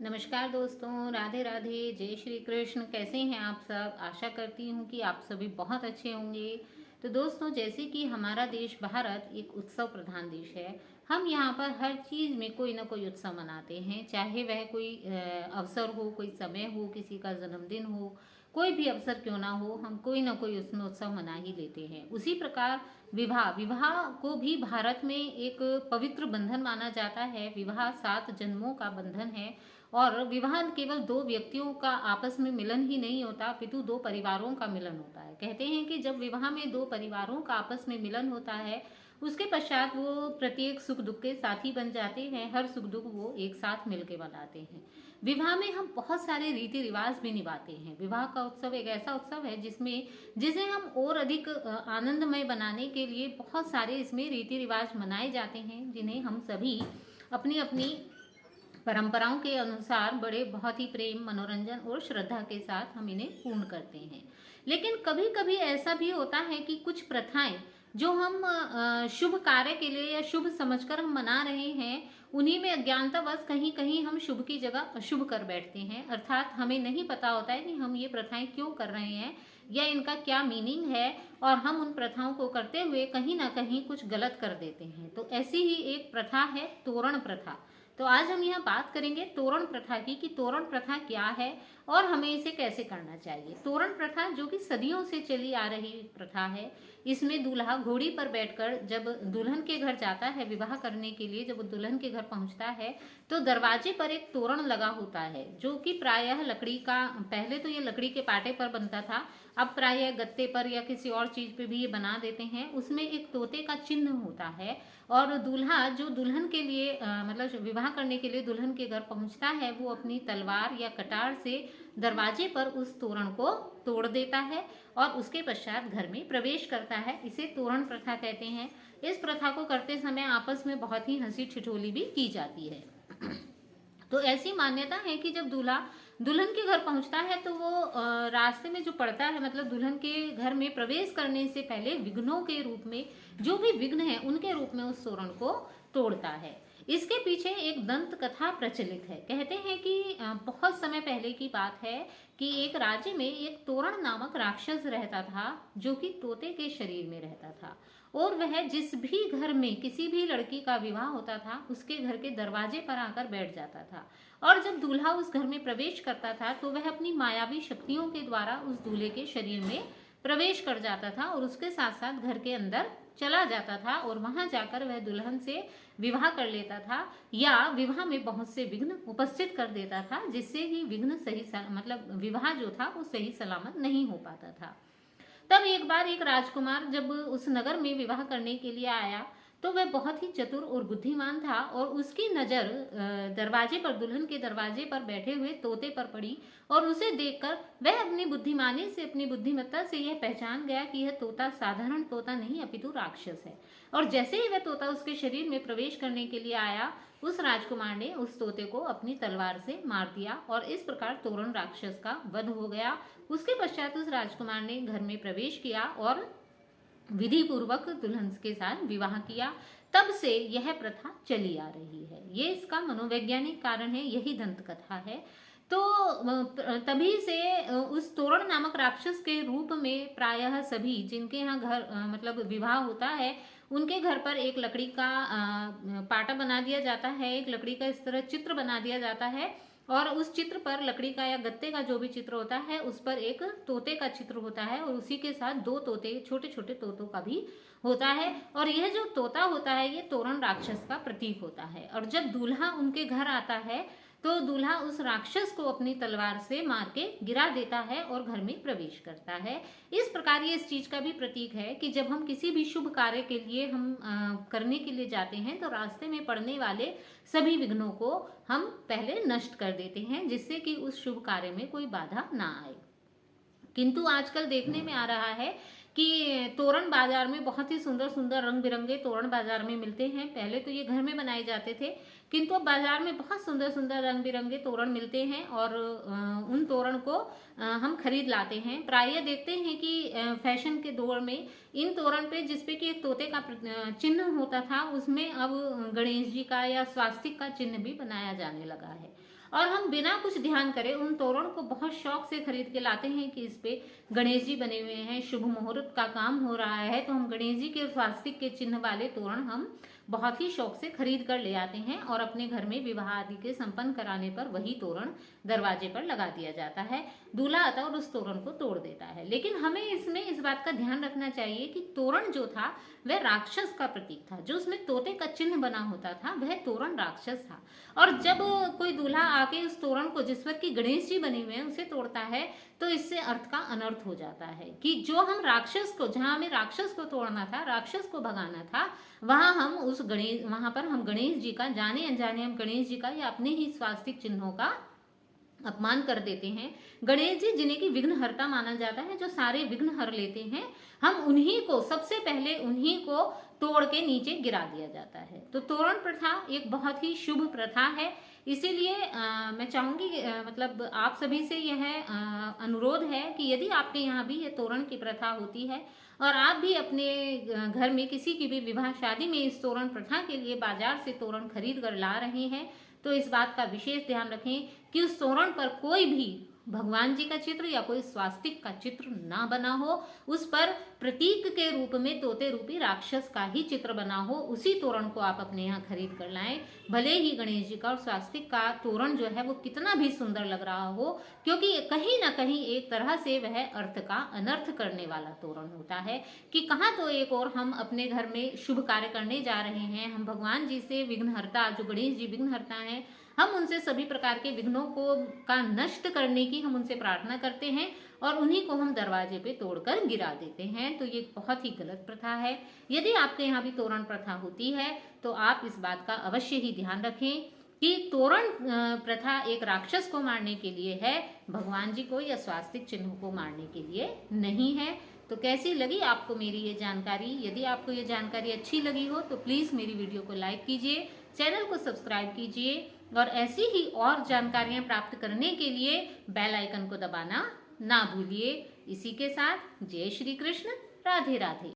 नमस्कार दोस्तों, राधे राधे, जय श्री कृष्ण। कैसे हैं आप सब? आशा करती हूँ कि आप सभी बहुत अच्छे होंगे। तो दोस्तों, जैसे कि हमारा देश भारत एक उत्सव प्रधान देश है। हम यहाँ पर हर चीज़ में कोई ना कोई उत्सव मनाते हैं, चाहे वह कोई अवसर हो, कोई समय हो, किसी का जन्मदिन हो, कोई भी अवसर क्यों ना हो, हम कोई ना कोई उसमें उत्सव मना ही लेते हैं। उसी प्रकार विवाह विवाह को भी भारत में एक पवित्र बंधन माना जाता है। विवाह 7 जन्मों का बंधन है और विवाह केवल दो व्यक्तियों का आपस में मिलन ही नहीं होता, अपितु दो परिवारों का मिलन होता है। कहते हैं कि जब विवाह में दो परिवारों का आपस में मिलन होता है, उसके पश्चात वो प्रत्येक सुख दुख के साथी बन जाते हैं। हर सुख दुख वो एक साथ मिलकर मनाते हैं। विवाह में हम बहुत सारे रीति रिवाज भी निभाते हैं। विवाह का उत्सव एक ऐसा उत्सव है जिसे हम और अधिक आनंदमय बनाने के लिए बहुत सारे इसमें रीति रिवाज मनाए जाते हैं, जिन्हें हम सभी अपनी अपनी परंपराओं के अनुसार बड़े बहुत ही प्रेम, मनोरंजन और श्रद्धा के साथ हम इन्हें पूर्ण करते हैं। लेकिन कभी कभी ऐसा भी होता है कि कुछ प्रथाएं जो हम शुभ कार्य के लिए या शुभ समझकर हम मना रहे हैं, उन्हीं में अज्ञानतावश कहीं कहीं हम शुभ की जगह अशुभ कर बैठते हैं। अर्थात हमें नहीं पता होता है कि हम ये प्रथाएं क्यों कर रहे हैं या इनका क्या मीनिंग है, और हम उन प्रथाओं को करते हुए कहीं ना कहीं कुछ गलत कर देते हैं। तो ऐसी ही एक प्रथा है तोरण प्रथा। तो आज हम यहाँ बात करेंगे तोरण प्रथा की, कि तोरण प्रथा क्या है और हमें इसे कैसे करना चाहिए। तोरण प्रथा जो कि सदियों से चली आ रही प्रथा है। इसमें दूल्हा घोड़ी पर बैठकर जब दुल्हन के घर जाता है विवाह करने के लिए, जब वो दुल्हन के घर पहुंचता है तो दरवाजे पर एक तोरण लगा होता है, जो कि प्रायः लकड़ी का, पहले तो ये लकड़ी के पाटे पर बनता था, अब प्रायः गत्ते पर या किसी और चीज पे भी ये बना देते हैं। उसमें एक तोते का चिन्ह होता है और दूल्हा जो दुल्हन के लिए मतलब विवाह करने के लिए दुल्हन के घर पहुंचता है, वो अपनी तलवार या कटार से दरवाजे पर उस तोरण को तोड़ देता है और उसके पश्चात घर में प्रवेश करता है। इसे तोरण प्रथा कहते हैं। इस प्रथा को करते समय आपस में बहुत ही हंसी ठिठोली भी की जाती है। तो ऐसी मान्यता है कि जब दूल्हा दुल्हन के घर पहुंचता है तो वो रास्ते में जो पड़ता है, मतलब दुल्हन के घर में प्रवेश करने से पहले विघ्नों के रूप में, जो भी विघ्न है उनके रूप में उस तोरण को तोड़ता है। इसके पीछे एक दंत कथा प्रचलित है। कहते हैं कि बहुत समय पहले की बात है कि एक राज्य में एक तोरण नामक राक्षस रहता था, जो कि तोते के शरीर में रहता था, और वह जिस भी घर में किसी भी लड़की का विवाह होता था उसके घर के दरवाजे पर आकर बैठ जाता था। और जब दूल्हा उस घर में प्रवेश करता था तो वह अपनी मायावी शक्तियों के द्वारा उस दूल्हे के शरीर में प्रवेश कर जाता था और उसके साथ साथ घर के अंदर चला जाता था और वहां जाकर वह दुल्हन से विवाह कर लेता था, या विवाह में बहुत से विघ्न उपस्थित कर देता था, जिससे कि विघ्न सही मतलब विवाह जो था वो सही सलामत नहीं हो पाता था। तब एक बार एक राजकुमार जब उस नगर में विवाह करने के लिए आया तो वह बहुत ही चतुर और बुद्धिमान था, और उसकी नज़र दरवाजे पर, दुल्हन के दरवाजे पर बैठे हुए तोते पर पड़ी, और उसे देखकर वह अपनी बुद्धिमानी से, अपनी बुद्धिमत्ता से यह पहचान गया कि यह तोता साधारण तोता नहीं अपितु राक्षस है। और जैसे ही वह तोता उसके शरीर में प्रवेश करने के लिए आया, उस राजकुमार ने उस तोते को अपनी तलवार से मार दिया और इस प्रकार तोरण राक्षस का वध हो गया। उसके पश्चात उस राजकुमार ने घर में प्रवेश किया और विधि पूर्वक दुल्हन के साथ विवाह किया। तब से यह प्रथा चली आ रही है। ये इसका मनोवैज्ञानिक कारण है, यही दंत कथा है। तो तभी से उस तोरण नामक राक्षस के रूप में प्रायः सभी जिनके यहाँ घर मतलब विवाह होता है, उनके घर पर एक लकड़ी का पाटा बना दिया जाता है, एक लकड़ी का इस तरह चित्र बना दिया जाता है, और उस चित्र पर, लकड़ी का या गत्ते का जो भी चित्र होता है, उस पर एक तोते का चित्र होता है और उसी के साथ दो तोते, छोटे छोटे तोतों का भी होता है। और यह जो तोता होता है ये तोरण राक्षस का प्रतीक होता है। और जब दूल्हा उनके घर आता है तो दूल्हा उस राक्षस को अपनी तलवार से मार के गिरा देता है और घर में प्रवेश करता है। इस प्रकार ये इस चीज का भी प्रतीक है कि जब हम किसी भी शुभ कार्य के लिए हम करने के लिए जाते हैं तो रास्ते में पड़ने वाले सभी विघ्नों को हम पहले नष्ट कर देते हैं, जिससे कि उस शुभ कार्य में कोई बाधा ना आए। किंतु आजकल देखने में आ रहा है कि तोरण बाजार में बहुत ही सुंदर सुंदर रंग बिरंगे तोरण बाजार में मिलते हैं। पहले तो ये घर में बनाए जाते थे, किंतु अब बाजार में बहुत सुंदर सुंदर रंग बिरंगे तोरण मिलते हैं और उन तोरण को हम खरीद लाते हैं। प्रायः देखते हैं कि फैशन के दौर में इन तोरण पे, जिसपे कि एक तोते का चिन्ह होता था, उसमें अब गणेश जी का या स्वास्तिक का चिन्ह भी बनाया जाने लगा है। और हम बिना कुछ ध्यान करे उन तोरण को बहुत शौक से खरीद के लाते हैं कि इस पे गणेश जी बने हुए हैं, शुभ मुहूर्त का काम हो रहा है, तो हम गणेश जी के स्वास्तिक के चिन्ह वाले तोरण हम बहुत ही शौक से खरीद कर ले आते हैं और अपने घर में विवाह आदि के संपन्न कराने पर वही तोरण दरवाजे पर लगा दिया जाता है। दूल्हा आता है और उस तोरण को तोड़ देता है। लेकिन हमें इसमें इस बात का ध्यान रखना चाहिए कि तोरण जो था वह राक्षस का प्रतीक था। जो उसमें तोते का चिन्ह बना होता था वह तोरण राक्षस था। और जब कोई दूल्हा आके उस तोरण को, जिस पर कि गणेश जी बने हुए हैं, उसे तोड़ता है तो इससे अर्थ का अनर्थ हो जाता है कि जो हम राक्षस को, जहां हमें राक्षस को तोड़ना था, राक्षस को भगाना था, वहां पर हम गणेश जी का, जाने अनजाने हम गणेश जी का या अपने ही स्वास्तिक चिन्हों का अपमान कर देते हैं। गणेश जी जिन्हें कि विघ्नहर्ता माना जाता है, जो सारे विघ्न हर लेते हैं, हम उन्हीं को, सबसे पहले उन्हीं को तोड़ के नीचे गिरा दिया जाता है। तो तोरण प्रथा एक बहुत ही शुभ प्रथा है। इसीलिए मैं चाहूंगी मतलब आप सभी से यह अनुरोध है कि यदि आपके यहाँ भी ये तोरण की प्रथा होती है और आप भी अपने घर में किसी की भी विवाह शादी में इस तोरण प्रथा के लिए बाजार से तोरण खरीद कर ला रहे हैं, तो इस बात का विशेष ध्यान रखें कि उस तोरण पर कोई भी भगवान जी का चित्र या कोई स्वास्तिक का चित्र ना बना हो। उस पर प्रतीक के रूप में तोते रूपी राक्षस का ही चित्र बना हो। उसी तोरण को आप अपने यहाँ खरीद कर लाएं। भले ही गणेश जी का और स्वास्तिक का तोरण जो है वो कितना भी सुंदर लग रहा हो, क्योंकि कहीं ना कहीं एक तरह से वह अर्थ का अनर्थ करने वाला तोरण होता है। कि कहाँ तो एक और हम अपने घर में शुभ कार्य करने जा रहे हैं, हम भगवान जी से विघ्नहर्ता, जो गणेश जी विघ्नहर्ता हैं, हम उनसे सभी प्रकार के विघ्नों को का नष्ट करने की हम उनसे प्रार्थना करते हैं और उन्हीं को हम दरवाजे पे तोड़कर गिरा देते हैं। तो ये बहुत ही गलत प्रथा है। यदि आपके यहाँ भी तोरण प्रथा होती है तो आप इस बात का अवश्य ही ध्यान रखें कि तोरण प्रथा एक राक्षस को मारने के लिए है, भगवान जी को या स्वास्तिक चिन्हों को मारने के लिए नहीं है। तो कैसी लगी आपको मेरी ये जानकारी? यदि आपको ये जानकारी अच्छी लगी हो तो प्लीज़ मेरी वीडियो को लाइक कीजिए, चैनल को सब्सक्राइब कीजिए और ऐसी ही और जानकारियां प्राप्त करने के लिए बेल आइकन को दबाना ना भूलिए। इसी के साथ जय श्री कृष्ण, राधे राधे।